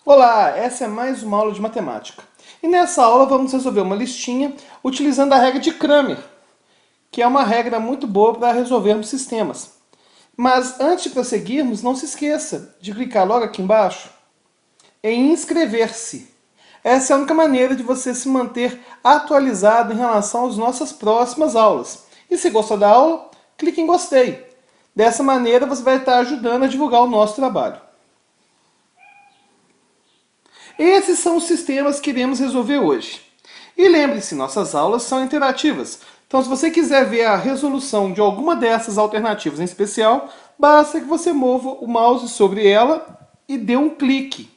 Olá, essa é mais uma aula de matemática. E nessa aula vamos resolver uma listinha utilizando a regra de Cramer, que é uma regra muito boa para resolvermos sistemas. Mas antes de prosseguirmos, não se esqueça de clicar logo aqui embaixo em inscrever-se. Essa é a única maneira de você se manter atualizado em relação às nossas próximas aulas. E se gostou da aula, clique em gostei. Dessa maneira você vai estar ajudando a divulgar o nosso trabalho. Esses são os sistemas que iremos resolver hoje. E lembre-se, nossas aulas são interativas. Então, se você quiser ver a resolução de alguma dessas alternativas em especial, basta que você mova o mouse sobre ela e dê um clique.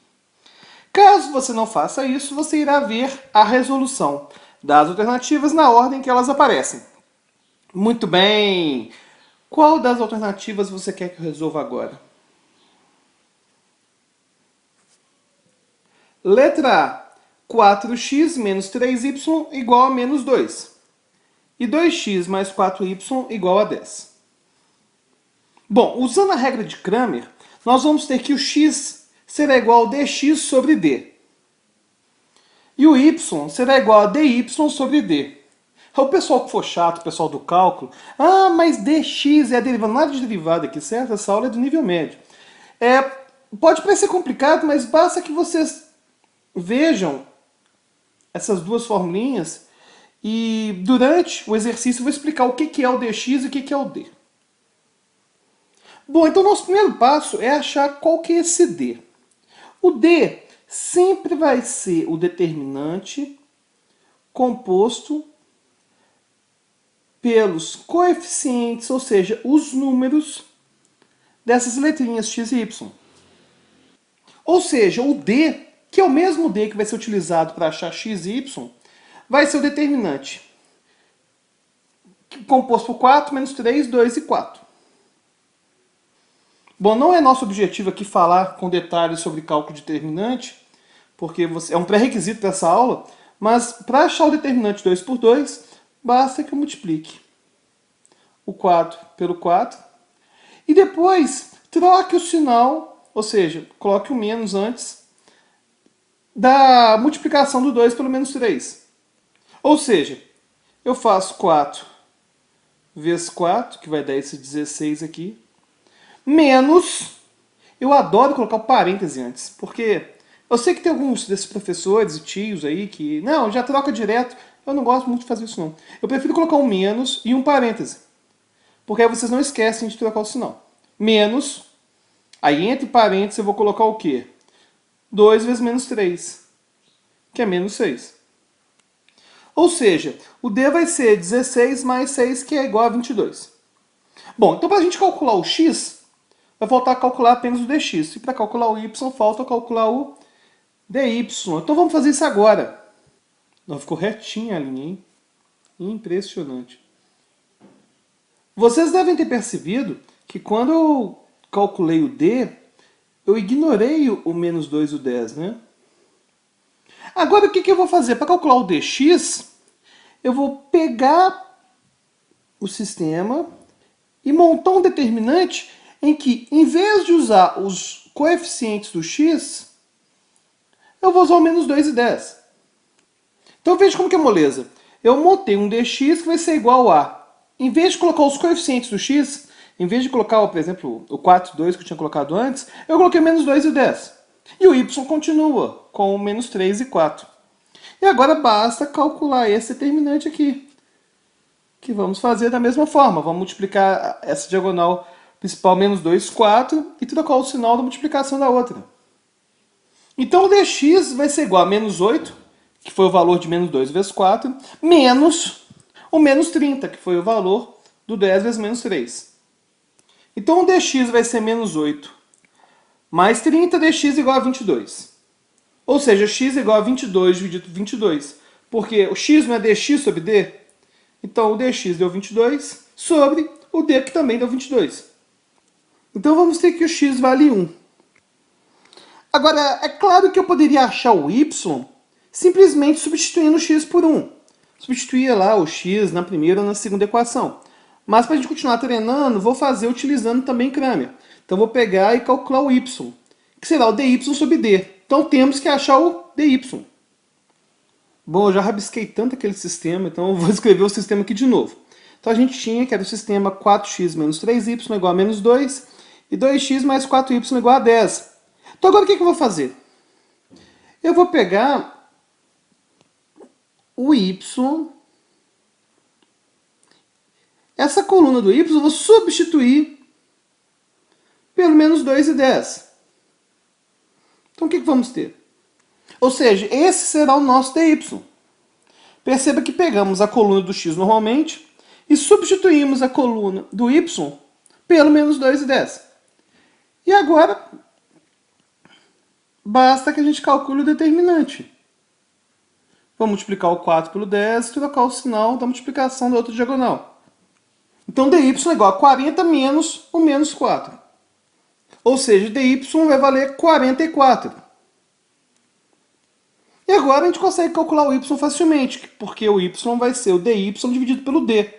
Caso você não faça isso, você irá ver a resolução das alternativas na ordem que elas aparecem. Muito bem! Qual das alternativas você quer que eu resolva agora? Letra A, 4x menos 3y igual a menos 2. E 2x mais 4y igual a 10. Bom, usando a regra de Cramer, nós vamos ter que o x será igual a dx sobre d. E o y será igual a dy sobre d. O pessoal que for chato, o pessoal do cálculo, mas dx é a derivada, nada de derivada aqui, certo? Essa aula é do nível médio. Pode parecer complicado, mas basta que vocês vejam essas duas formulinhas e durante o exercício eu vou explicar o que é o dx e o que é o d. Bom, então nosso primeiro passo é achar qual que é esse d. O d sempre vai ser o determinante composto pelos coeficientes, ou seja, os números dessas letrinhas x e y. Ou seja, o d, que é o mesmo d que vai ser utilizado para achar x e y, vai ser o determinante composto por 4, menos 3, 2 e 4. Bom, não é nosso objetivo aqui falar com detalhes sobre cálculo de determinante, porque é um pré-requisito dessa aula, mas para achar o determinante 2 por 2, basta que eu multiplique o 4 pelo 4 e depois troque o sinal, ou seja, coloque o menos antes da multiplicação do 2 pelo menos 3. Ou seja, eu faço 4 vezes 4, que vai dar esse 16 aqui, menos, eu adoro colocar o parêntese antes, porque eu sei que tem alguns desses professores e tios aí que, não, já troca direto, eu não gosto muito de fazer isso não. Eu prefiro colocar um menos e um parêntese, porque aí vocês não esquecem de trocar o sinal. Menos, aí entre parênteses eu vou colocar o quê? 2 vezes menos 3, que é menos 6. Ou seja, o D vai ser 16 mais 6, que é igual a 22. Bom, então para a gente calcular o x, vai faltar calcular apenas o dx. E para calcular o y, falta calcular o dy. Então vamos fazer isso agora. Não, ficou retinha a linha, hein? Impressionante. Vocês devem ter percebido que quando eu calculei o d, eu ignorei o menos 2 e o 10, né? Agora o que eu vou fazer? Para calcular o dx, eu vou pegar o sistema e montar um determinante em que, em vez de usar os coeficientes do x, eu vou usar o menos 2 e 10. Então veja como que é moleza. Eu montei um dx que vai ser igual a, em vez de colocar os coeficientes do x, em vez de colocar, por exemplo, o 4 e 2 que eu tinha colocado antes, eu coloquei menos 2 e 10. E o y continua com menos 3 e 4. E agora basta calcular esse determinante aqui, que vamos fazer da mesma forma. Vamos multiplicar essa diagonal principal menos 2, 4, e trocar o sinal da multiplicação da outra. Então o dx vai ser igual a menos 8, que foi o valor de menos 2 vezes 4, menos o menos 30, que foi o valor do 10 vezes menos 3. Então o dx vai ser menos 8 mais 30, dx igual a 22. Ou seja, x igual a 22 dividido por 22. Porque o x não é dx sobre d? Então o dx deu 22 sobre o d, que também deu 22. Então vamos ter que o x vale 1. Agora, é claro que eu poderia achar o y simplesmente substituindo o x por 1. Substituía lá o x na primeira ou na segunda equação. Mas para a gente continuar treinando, vou fazer utilizando também Cramer. Então vou pegar e calcular o y, que será o dy sobre d. Então temos que achar o dy. Bom, eu já rabisquei tanto aquele sistema, então eu vou escrever o sistema aqui de novo. Então a gente tinha que era o sistema 4x menos 3y igual a menos 2 e 2x mais 4y igual a 10. Então agora o que eu vou fazer? Eu vou pegar o y, essa coluna do y eu vou substituir pelo menos 2 e 10. Então o que vamos ter? Ou seja, esse será o nosso dy. Perceba que pegamos a coluna do x normalmente e substituímos a coluna do y pelo menos 2 e 10. E agora, basta que a gente calcule o determinante. Vou multiplicar o 4 pelo 10 e trocar o sinal da multiplicação da outra diagonal. Então, dy é igual a 40 menos o menos 4. Ou seja, dy vai valer 44. E agora a gente consegue calcular o y facilmente, porque o y vai ser o dy dividido pelo d.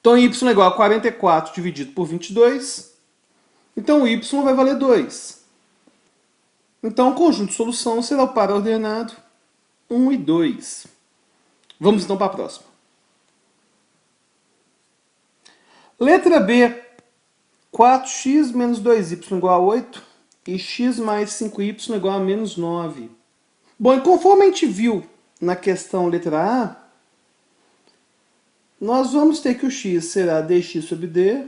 Então, y é igual a 44 dividido por 22. Então, o y vai valer 2. Então, o conjunto de solução será o par ordenado 1 e 2. Vamos então para a próxima. Letra B. 4x menos 2y igual a 8 e x mais 5y igual a menos 9. Bom, e conforme a gente viu na questão letra A, nós vamos ter que o x será dx sobre d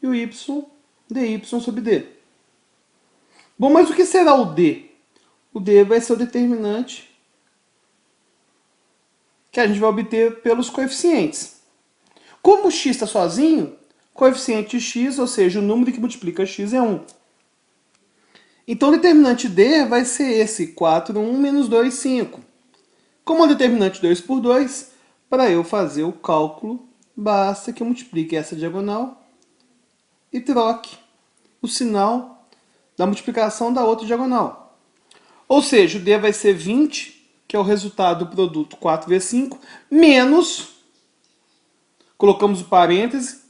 e o y dy sobre d. Bom, mas o que será o d? O d vai ser o determinante que a gente vai obter pelos coeficientes. Como o x está sozinho, coeficiente de x, ou seja, o número que multiplica x é 1. Então o determinante d vai ser esse, 4, 1, menos 2, 5. Como é o determinante 2 por 2, para eu fazer o cálculo, basta que eu multiplique essa diagonal e troque o sinal da multiplicação da outra diagonal. Ou seja, o d vai ser 20, que é o resultado do produto 4 vezes 5, menos, colocamos o parêntese,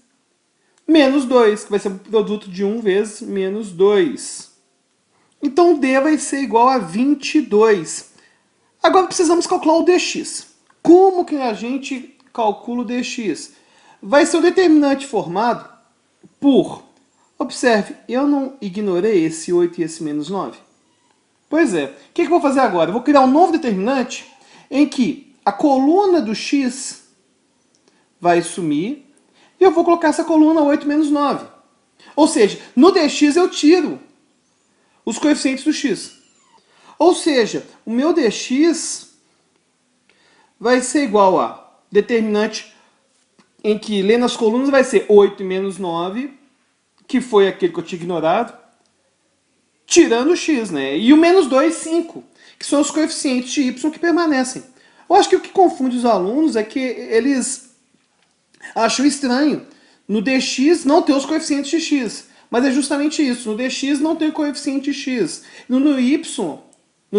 menos 2, que vai ser o produto de 1 vezes menos 2. Então, o d vai ser igual a 22. Agora, precisamos calcular o dx. Como que a gente calcula o dx? Vai ser o determinante formado por... Observe, eu não ignorei esse 8 e esse menos 9. Pois é. O que eu vou fazer agora? Eu vou criar um novo determinante em que a coluna do x vai sumir e eu vou colocar essa coluna 8 menos 9. Ou seja, no dx eu tiro os coeficientes do x. Ou seja, o meu dx vai ser igual a determinante em que, lendo as colunas, vai ser 8 menos 9, que foi aquele que eu tinha ignorado, tirando o x, né? E o menos 2, 5, que são os coeficientes de y que permanecem. Eu acho que o que confunde os alunos é que eles acham estranho no dx não ter os coeficientes de x. Mas é justamente isso. No dx não tem coeficiente de x. No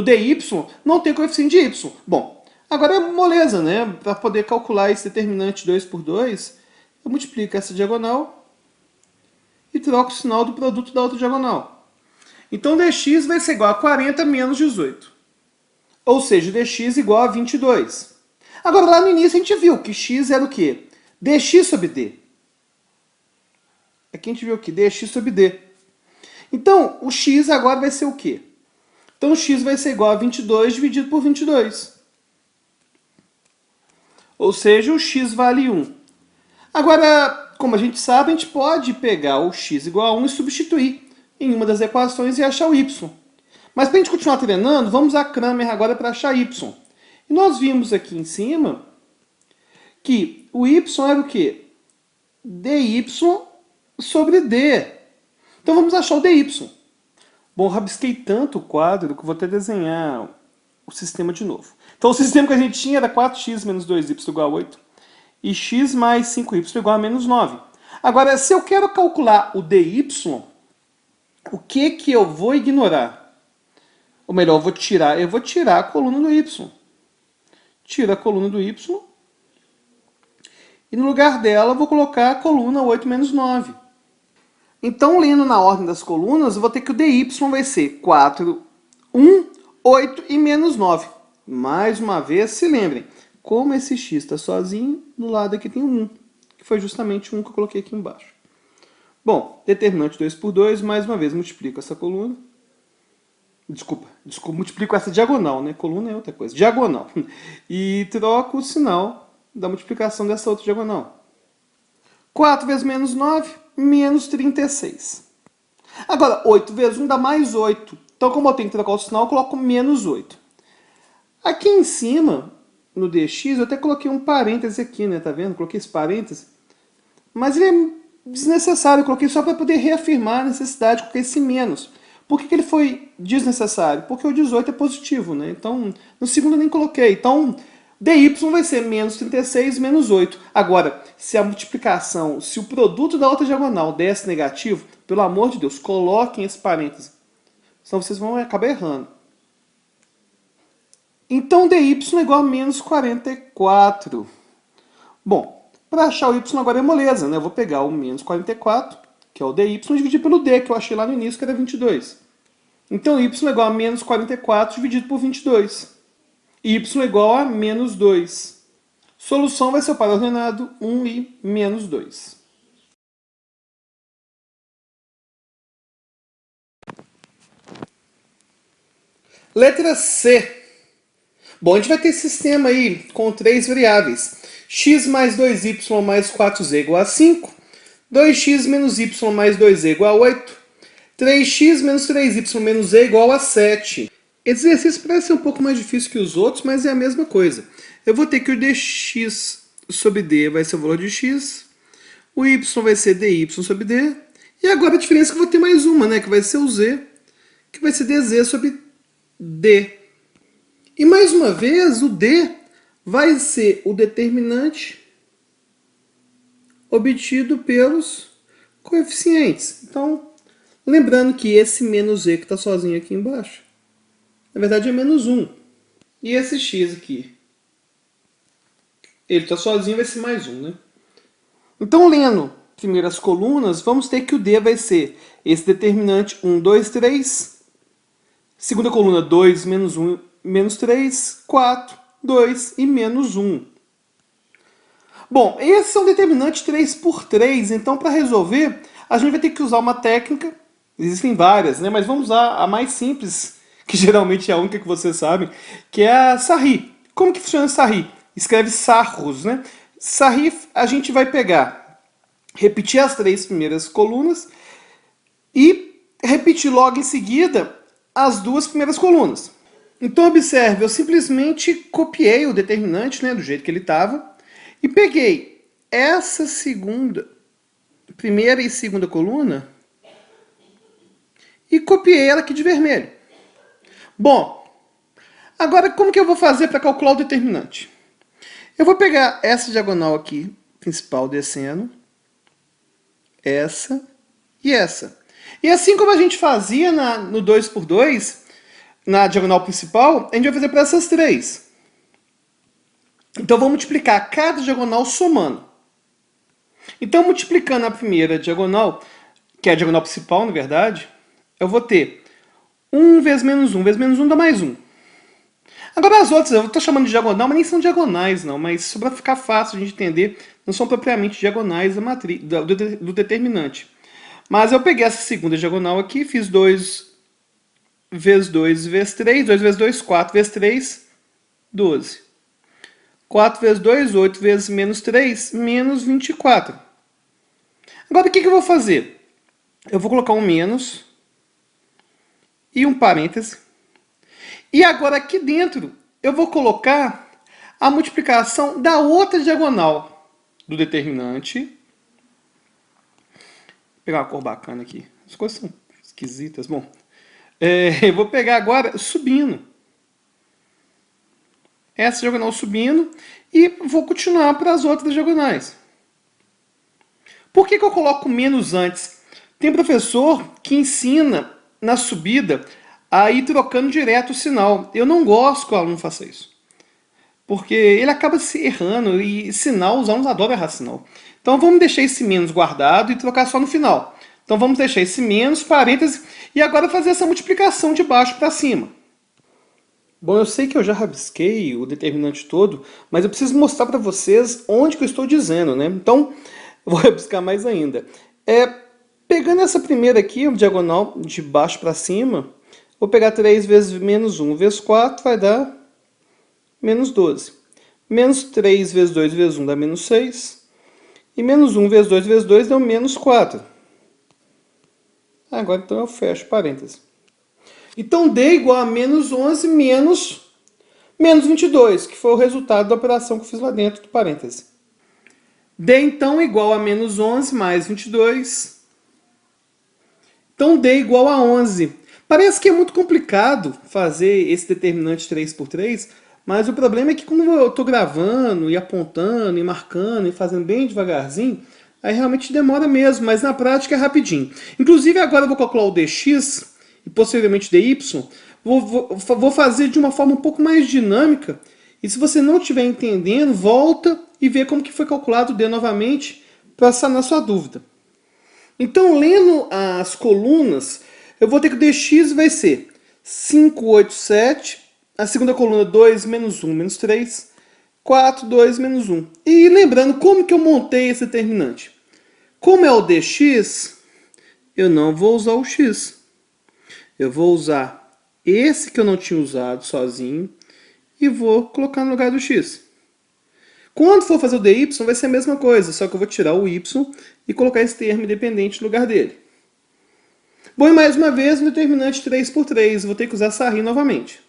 dy não tem coeficiente de y. Bom, agora é moleza, né? Para poder calcular esse determinante 2 por 2, eu multiplico essa diagonal e troco o sinal do produto da outra diagonal. Então, dx vai ser igual a 40 menos 18. Ou seja, dx igual a 22. Agora, lá no início, a gente viu que x era o quê? dx sobre d. Aqui a gente viu aqui, dx sobre d. Então, o x agora vai ser o quê? Então, o x vai ser igual a 22 dividido por 22. Ou seja, o x vale 1. Agora, como a gente sabe, a gente pode pegar o x igual a 1 e substituir em uma das equações e achar o y. Mas para a gente continuar treinando, vamos usar Cramer agora para achar y. E nós vimos aqui em cima que o y era o quê? dy sobre d. Então vamos achar o dy. Bom, rabisquei tanto o quadro que eu vou até desenhar o sistema de novo. Então o sistema que a gente tinha era 4x menos 2y igual a 8 e x mais 5y igual a menos 9. Agora, se eu quero calcular o dy, o que eu vou ignorar? Ou melhor, eu vou tirar a coluna do y. Tiro a coluna do y e no lugar dela eu vou colocar a coluna 8 menos 9. Então, lendo na ordem das colunas, eu vou ter que o dy vai ser 4, 1, 8 e menos 9. Mais uma vez, se lembrem, como esse x está sozinho, do lado aqui tem um 1, que foi justamente o 1 que eu coloquei aqui embaixo. Bom, determinante 2 por 2, mais uma vez multiplico essa coluna. Desculpa, multiplico essa diagonal, né? Coluna é outra coisa. Diagonal. E troco o sinal da multiplicação dessa outra diagonal. 4 vezes menos 9, menos 36. Agora, 8 vezes 1 dá mais 8. Então, como eu tenho que trocar o sinal, eu coloco menos 8. Aqui em cima, no dx, eu até coloquei um parêntese aqui, né? Tá vendo? Coloquei esse parêntese. Mas ele é desnecessário. Eu coloquei só para poder reafirmar a necessidade de colocar esse menos. Por que ele foi desnecessário? Porque o 18 é positivo, né? Então, no segundo eu nem coloquei. Então, dy vai ser menos 36 menos 8. Agora, se a multiplicação, se o produto da outra diagonal desse negativo, pelo amor de Deus, coloquem esse parêntese. Senão vocês vão acabar errando. Então, dy é igual a menos 44. Bom, para achar o y agora é moleza, né? Eu vou pegar o menos 44, que é o dy, e dividir pelo d, que eu achei lá no início, que era 22. Então, y é igual a menos 44 dividido por 22. Y é igual a menos 2. Solução vai ser o par ordenado 1 e menos 2. Letra C. Bom, a gente vai ter esse sistema aí com 3 variáveis. X mais 2y mais 4z igual a 5. 2x menos y mais 2z igual a 8. 3x menos 3y menos z igual a 7. Esse exercício parece ser um pouco mais difícil que os outros, mas é a mesma coisa. Eu vou ter que o dx sobre d vai ser o valor de x. O y vai ser dy sobre d. E agora a diferença é que eu vou ter mais uma, né? Que vai ser o z, que vai ser dz sobre d. E mais uma vez, o d vai ser o determinante obtido pelos coeficientes. Então, lembrando que esse menos z que está sozinho aqui embaixo, na verdade é menos 1. E esse x aqui, ele está sozinho, vai ser mais 1, né? Então, lendo primeiro as colunas, vamos ter que o d vai ser esse determinante 1, 2, 3. Segunda coluna, 2, menos 1, menos 3, 4, 2 e menos 1. Bom, esse é um determinante 3 por 3, então para resolver, a gente vai ter que usar uma técnica, existem várias, né? Mas vamos usar a mais simples, que geralmente é a única que vocês sabem, que é a Sarri. Como que funciona a Sarri? Escreve sarros, né? Sarri, a gente vai pegar, repetir as 3 primeiras colunas e repetir logo em seguida as 2 primeiras colunas. Então, observe, eu simplesmente copiei o determinante, né, do jeito que ele estava, e peguei essa primeira e segunda coluna, e copiei ela aqui de vermelho. Bom, agora como que eu vou fazer para calcular o determinante? Eu vou pegar essa diagonal aqui, principal descendo, essa e essa. E assim como a gente fazia no 2 por 2, na diagonal principal, a gente vai fazer para essas 3. Então, vou multiplicar cada diagonal somando. Então, multiplicando a primeira diagonal, que é a diagonal principal, na verdade, eu vou ter 1 vezes menos 1 vezes menos 1 dá mais 1. Agora, as outras, eu estou chamando de diagonal, mas nem são diagonais, não. Mas, só para ficar fácil de entender, não são propriamente diagonais do determinante. Mas eu peguei essa segunda diagonal aqui, fiz 2 vezes 2 vezes 3, 2 vezes 2, 4 vezes 3, 12. 4 vezes 2, 8 vezes menos 3, menos 24. Agora, o que eu vou fazer? Eu vou colocar um menos e um parêntese. E agora, aqui dentro, eu vou colocar a multiplicação da outra diagonal do determinante. Vou pegar uma cor bacana aqui. As coisas são esquisitas. Bom, eu vou pegar agora subindo. Essa diagonal subindo e vou continuar para as outras diagonais. Por que eu coloco menos antes? Tem professor que ensina na subida a ir trocando direto o sinal. Eu não gosto que o aluno faça isso. Porque ele acaba se errando e sinal, os alunos adoram errar sinal. Então vamos deixar esse menos guardado e trocar só no final. Então vamos deixar esse menos, parêntese, e agora fazer essa multiplicação de baixo para cima. Bom, eu sei que eu já rabisquei o determinante todo, mas eu preciso mostrar para vocês onde que eu estou dizendo, né? Então, vou rabiscar mais ainda. Pegando essa primeira aqui, diagonal de baixo para cima, vou pegar 3 vezes menos 1 vezes 4, vai dar menos 12. Menos 3 vezes 2 vezes 1 dá menos 6. E menos 1 vezes 2 vezes 2 deu menos 4. Agora então eu fecho parênteses. Então D igual a menos 11 menos 22, que foi o resultado da operação que eu fiz lá dentro do parêntese. D então igual a menos 11 mais 22. Então D igual a 11. Parece que é muito complicado fazer esse determinante 3 por 3, mas o problema é que quando eu estou gravando e apontando e marcando e fazendo bem devagarzinho, aí realmente demora mesmo, mas na prática é rapidinho. Inclusive agora eu vou calcular o dx e posteriormente dy, vou fazer de uma forma um pouco mais dinâmica, e se você não estiver entendendo, volta e vê como que foi calculado o d novamente para sanar sua dúvida. Então, lendo as colunas, eu vou ter que o dx vai ser 5, 8, 7, a segunda coluna 2, menos 1, menos 3, 4, 2, menos 1. E lembrando como que eu montei esse determinante. Como é o dx, eu não vou usar o x. Eu vou usar esse que eu não tinha usado sozinho e vou colocar no lugar do x. Quando for fazer o dy, vai ser a mesma coisa, só que eu vou tirar o y e colocar esse termo independente no lugar dele. Bom, e mais uma vez, no determinante 3 por 3, vou ter que usar sarri novamente.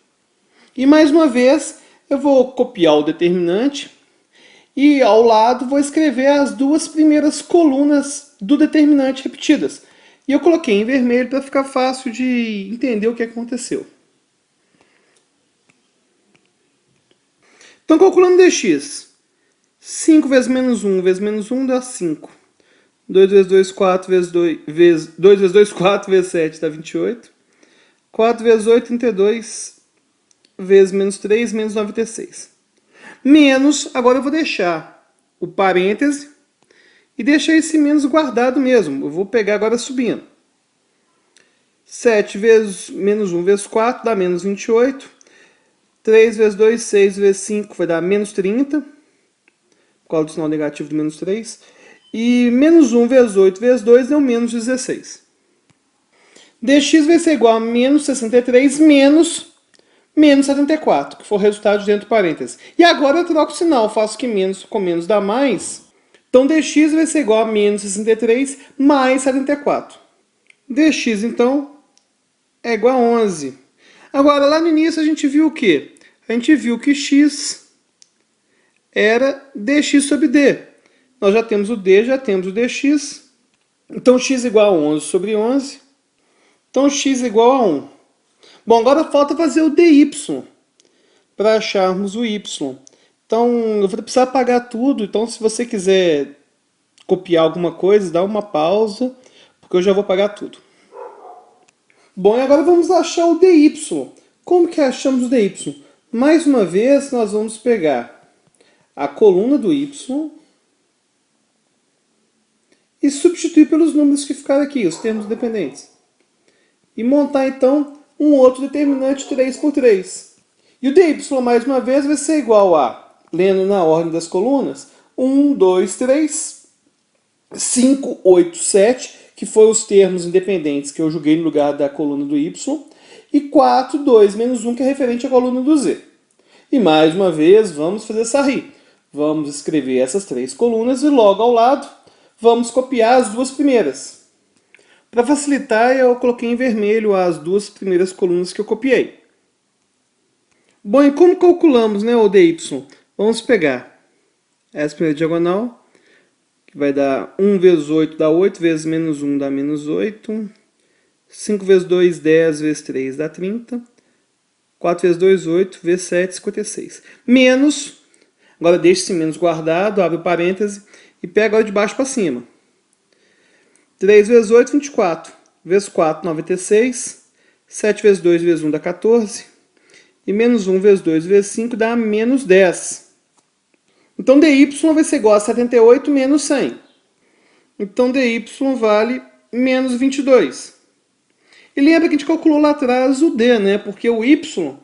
E mais uma vez, eu vou copiar o determinante e ao lado vou escrever as duas primeiras colunas do determinante repetidas. E eu coloquei em vermelho para ficar fácil de entender o que aconteceu. Então, calculando dx. 5 vezes menos 1 dá 5. 2 vezes 2, 4 vezes 2 vezes 2, 4 vezes 7 dá 28. 4 vezes 8, 32. Vezes menos 3, menos 96. Menos, agora eu vou deixar o parêntese e deixar esse menos guardado mesmo. Eu vou pegar agora subindo. 7 vezes menos 1 vezes 4 dá menos 28. 3 vezes 2, 6 vezes 5 vai dar menos 30. Por causa do sinal negativo do menos 3. E menos 1 vezes 8 vezes 2 deu menos 16. Dx vai ser igual a menos 63 menos 74, que for o resultado dentro do parênteses. E agora eu troco o sinal, faço que menos com menos dá mais. Então dx vai ser igual a menos 63 mais 74. Dx, então, é igual a 11. Agora, lá no início a gente viu o quê? A gente viu que x era dx sobre d. Nós já temos o d, já temos o dx. Então x igual a 11 sobre 11. Então x igual a 1. Bom, agora falta fazer o dy para acharmos o y. Então eu vou precisar apagar tudo. Então se você quiser copiar alguma coisa, dá uma pausa, porque eu já vou apagar tudo. Bom, e agora vamos achar o dy. Como que achamos o dy? Mais uma vez, nós vamos pegar a coluna do y e substituir pelos números que ficaram aqui, os termos dependentes. E montar, então, um outro determinante 3 por 3. E o dy, mais uma vez, vai ser igual a, lendo na ordem das colunas, 1, 2, 3, 5, 8, 7, que foram os termos independentes que eu joguei no lugar da coluna do y, e 4, 2, menos 1, que é referente à coluna do z. E mais uma vez, vamos fazer sarri. Vamos escrever essas três colunas e logo ao lado, vamos copiar as duas primeiras. Para facilitar, eu coloquei em vermelho as duas primeiras colunas que eu copiei. Bom, e como calculamos, né, o dy? Vamos pegar essa primeira diagonal, que vai dar 1 vezes 8 dá 8, vezes menos 1 dá menos 8. 5 vezes 2, 10, vezes 3 dá 30. 4 vezes 2, 8, vezes 7, 56. Menos, agora deixa esse menos guardado, abre o parêntese e pega agora de baixo para cima. 3 vezes 8, 24. Vezes 4, 96. 7 vezes 2 vezes 1 dá 14. E menos 1 vezes 2 vezes 5 dá menos 10. Então dy vai ser igual a 78 menos 100. Então dy vale menos 22. E lembra que a gente calculou lá atrás o D, né? Porque o Y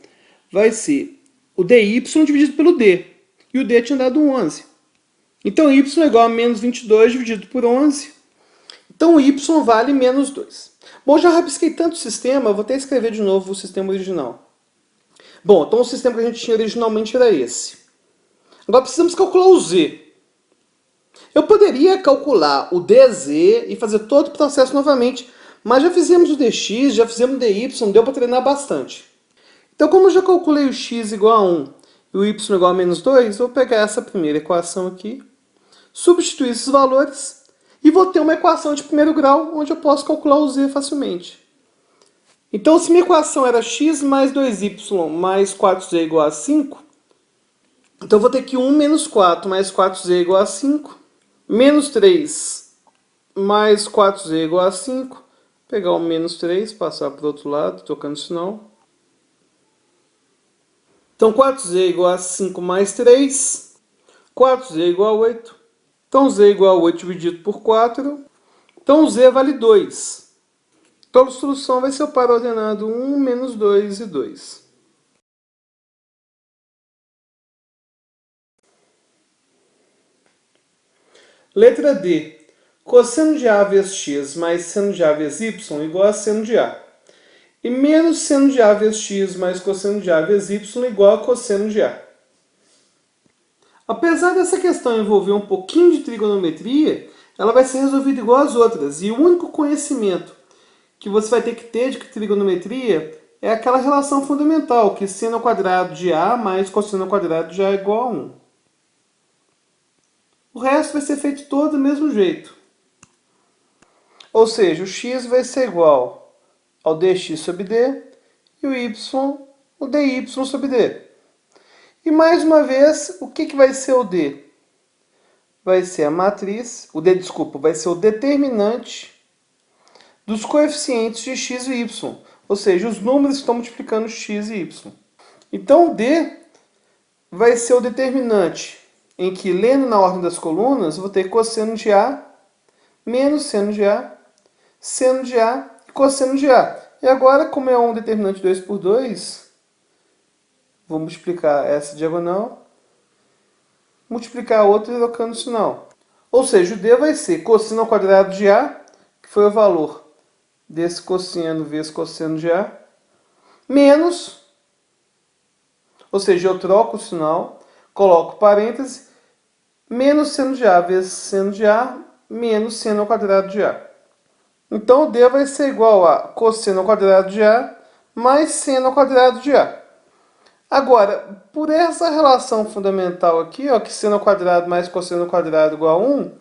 vai ser o DY dividido pelo D. E o D tinha dado 11. Então, Y é igual a menos 22 dividido por 11. Então, o Y vale menos 2. Bom, já rabisquei tanto o sistema, eu vou até escrever de novo o sistema original. Bom, então o sistema que a gente tinha originalmente era esse. Agora precisamos calcular o Z. Eu poderia calcular o DZ e fazer todo o processo novamente, mas já fizemos o DX, já fizemos o DY, deu para treinar bastante. Então, como eu já calculei o x igual a 1 e o y igual a menos 2, eu vou pegar essa primeira equação aqui, substituir esses valores e vou ter uma equação de primeiro grau, onde eu posso calcular o z facilmente. Então, se minha equação era x mais 2y mais 4z igual a 5, então eu vou ter que 1 menos 4 mais 4z igual a 5, menos 3 mais 4z igual a 5, pegar o menos 3, passar para o outro lado, trocando o sinal. Então, 4z igual a 5 mais 3, 4z igual a 8. Então, z igual a 8 dividido por 4. Então, z vale 2. Então, a solução vai ser o par ordenado 1, menos 2 e 2. Letra D. Cosseno de A vezes x mais seno de A vezes y igual a seno de A. E menos seno de A vezes x mais cosseno de A vezes y igual a cosseno de A. Apesar dessa questão envolver um pouquinho de trigonometria, ela vai ser resolvida igual às outras. E o único conhecimento que você vai ter que ter de trigonometria é aquela relação fundamental, que seno ao quadrado de A mais cosseno ao quadrado de A é igual a 1. O resto vai ser feito todo do mesmo jeito. Ou seja, o x vai ser igual ao dx sobre d e o y, o dy sobre d. E mais uma vez, o que vai ser o d? Vai ser a matriz, vai ser o determinante dos coeficientes de x e y, ou seja, os números que estão multiplicando x e y. Então, o d vai ser o determinante em que, lendo na ordem das colunas, eu vou ter cosseno de A menos seno de A, seno de A e cosseno de A. E agora, como é um determinante 2 por 2, vou multiplicar essa diagonal, multiplicar a outra trocando o sinal. Ou seja, o D vai ser cosseno ao quadrado de A, que foi o valor desse cosseno vezes cosseno de A, menos, ou seja, eu troco o sinal, coloco parêntese, menos seno de A vezes seno de A, menos seno ao quadrado de A. Então, o D vai ser igual a cosseno ao quadrado de A mais seno ao quadrado de A. Agora, por essa relação fundamental aqui, ó, que seno ao quadrado mais cosseno ao quadrado igual a 1,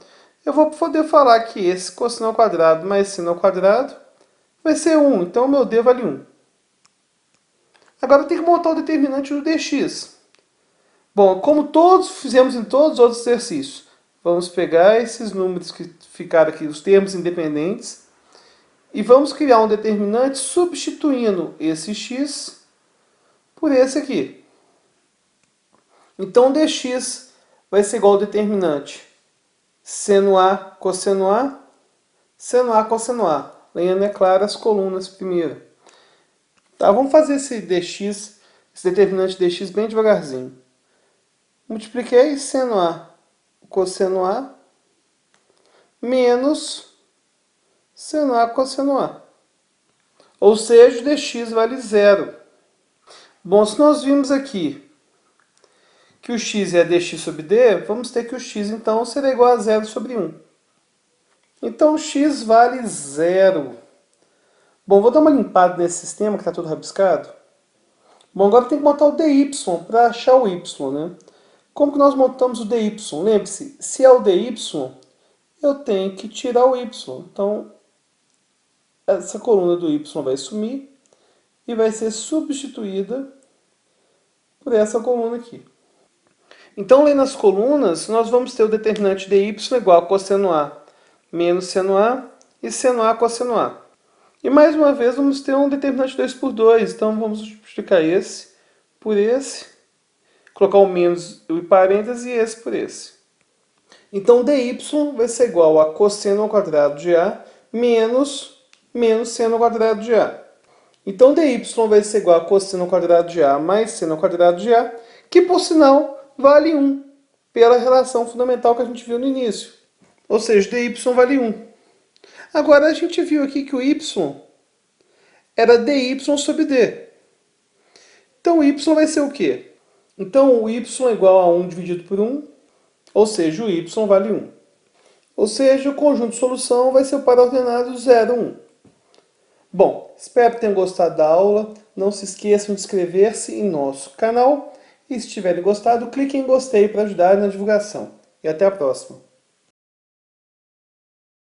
eu vou poder falar que esse cosseno ao quadrado mais seno ao quadrado vai ser 1. Então, o meu D vale 1. Agora, eu tenho que montar o determinante do dx. Bom, como fizemos em todos os outros exercícios, vamos pegar esses números que ficaram aqui, os termos independentes, e vamos criar um determinante substituindo esse x por esse aqui. Então, dx vai ser igual ao determinante seno A, cosseno A, seno A, cosseno A. Lendo, é claro, as colunas primeiro. Tá, vamos fazer esse dx, esse determinante dx bem devagarzinho. Multipliquei seno A, cosseno A, menos seno A, cosseno A. Ou seja, o dx vale 0. Bom, se nós vimos aqui que o x é dx sobre d, vamos ter que o x, então, será igual a 0 sobre 1. Então, o x vale 0. Bom, vou dar uma limpada nesse sistema que está todo rabiscado. Bom, agora tem que montar o dy para achar o y, né? Como que nós montamos o dy? Lembre-se, se é o dy, eu tenho que tirar o y. Então, essa coluna do y vai sumir e vai ser substituída por essa coluna aqui. Então, lendo as colunas, nós vamos ter o determinante dy igual a cosseno A menos seno A e seno A cosseno A. E mais uma vez vamos ter um determinante 2 por 2. Então, vamos multiplicar esse por esse, colocar o menos e parêntese e esse por esse. Então, dy vai ser igual a cosseno ao quadrado de A menos seno ao quadrado de A. Então, dy vai ser igual a cosseno ao quadrado de A mais seno ao quadrado de A, que, por sinal, vale 1, pela relação fundamental que a gente viu no início. Ou seja, dy vale 1. Agora, a gente viu aqui que o y era dy sobre d. Então, o y vai ser o quê? Então, o y é igual a 1 dividido por 1, ou seja, o y vale 1. Ou seja, o conjunto de solução vai ser o par ordenado 0, 1. Bom, espero que tenham gostado da aula. Não se esqueçam de inscrever-se em nosso canal. E se tiverem gostado, clique em gostei para ajudar na divulgação. E até a próxima.